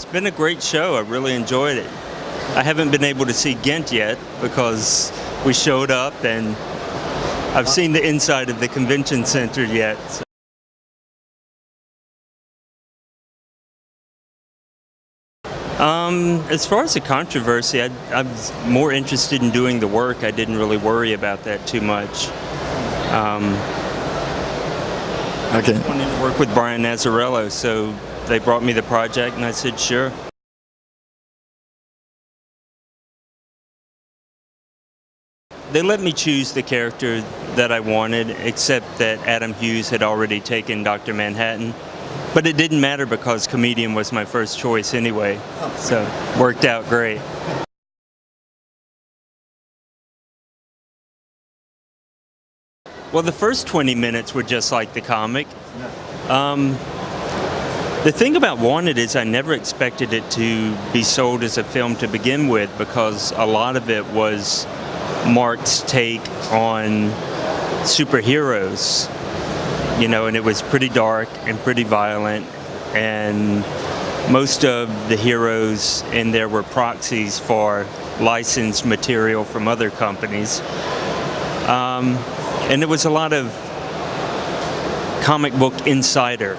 It's been a great show. I really enjoyed it. I haven't been able to see Ghent yet because we showed up, and I've seen the inside of the convention center yet. So. As far as the controversy, I was more interested in doing the work. I didn't really worry about that too much. Okay. I wanted to work with Brian Nazarello, so they brought me the project, and I said, sure. They let me choose the character that I wanted, except that Adam Hughes had already taken Dr. Manhattan. But it didn't matter because comedian was my first choice anyway, so worked out great. Well, the first 20 minutes were just like the comic. The thing about Wanted is I never expected it to be sold as a film to begin with, because a lot of it was Mark's take on superheroes. You know, and it was pretty dark and pretty violent, and most of the heroes in there were proxies for licensed material from other companies. And it was a lot of comic book insider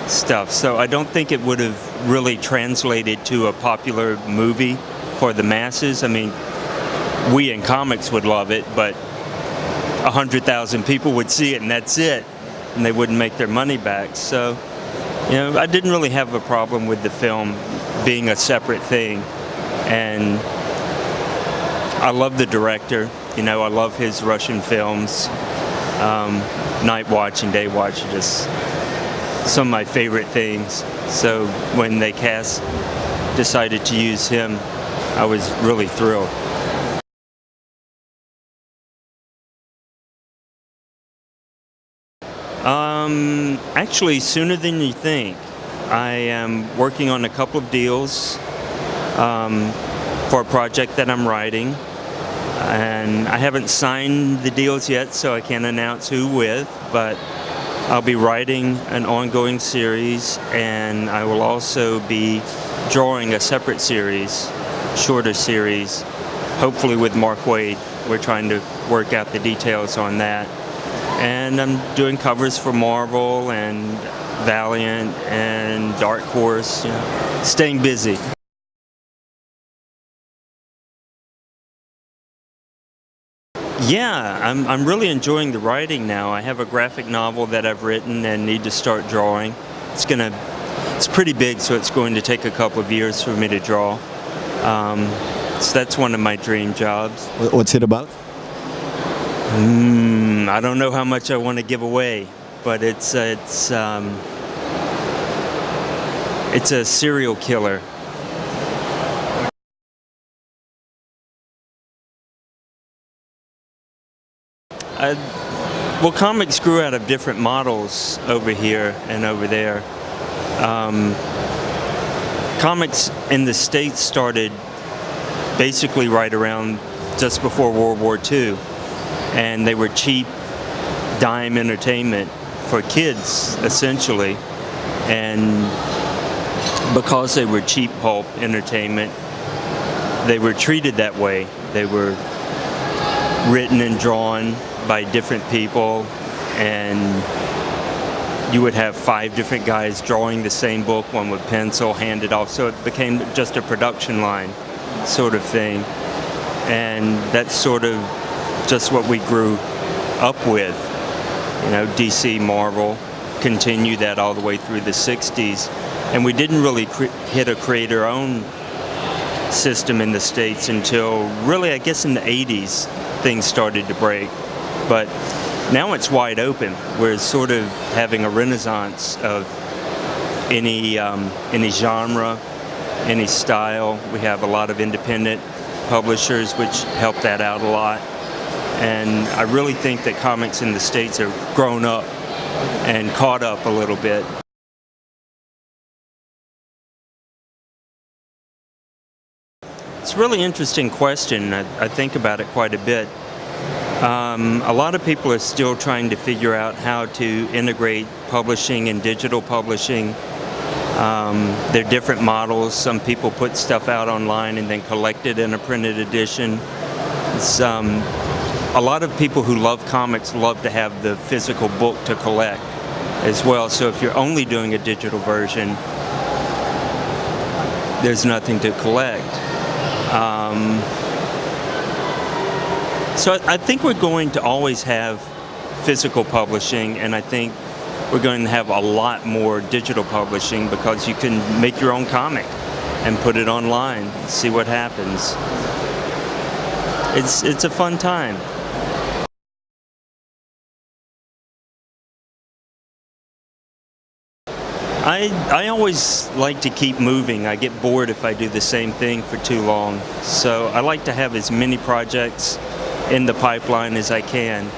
stuff, so I don't think it would have really translated to a popular movie for the masses. I mean, we in comics would love it, but 100,000 people would see it and that's it. And they wouldn't make their money back. So, you know, I didn't really have a problem with the film being a separate thing. And I love the director. You know, I love his Russian films. Night Watch and Day Watch are just some of my favorite things. So when they decided to use him, I was really thrilled. Actually, sooner than you think. I am working on a couple of deals for a project that I'm writing, and I haven't signed the deals yet, so I can't announce who with, but I'll be writing an ongoing series, and I will also be drawing a separate series, shorter series, hopefully with Mark Waid. We're trying to work out the details on that. And I'm doing covers for Marvel and Valiant and Dark Horse, you know, staying busy. Yeah, I'm really enjoying the writing now. I have a graphic novel that I've written and need to start drawing. It's pretty big, so it's going to take a couple of years for me to draw. So that's one of my dream jobs. What's it about? I don't know how much I want to give away, but it's a serial killer. Well, comics grew out of different models over here and over there. Comics in the States started basically right around just before World War II. And they were cheap dime entertainment for kids, essentially. And because they were cheap pulp entertainment, they were treated that way. They were written and drawn by different people, and you would have 5 different guys drawing the same book, one with pencil, handed off. So it became just a production line sort of thing. And that's sort of just what we grew up with. You know, DC, Marvel, continued that all the way through the 60s. And we didn't really hit a creator-owned system in the States until really, I guess, in the 80s, things started to break. But now it's wide open. We're sort of having a renaissance of any genre, any style. We have a lot of independent publishers, which help that out a lot. And I really think that comics in the States have grown up and caught up a little bit. It's a really interesting question. I think about it quite a bit. A lot of people are still trying to figure out how to integrate publishing and digital publishing They're different models. Some people put stuff out online and then collect it in a printed edition. It's, a lot of people who love comics love to have the physical book to collect as well. So if you're only doing a digital version, there's nothing to collect. So I think we're going to always have physical publishing, and I think we're going to have a lot more digital publishing because you can make your own comic and put it online, see what happens. It's a fun time. I always like to keep moving. I get bored if I do the same thing for too long. So I like to have as many projects in the pipeline as I can.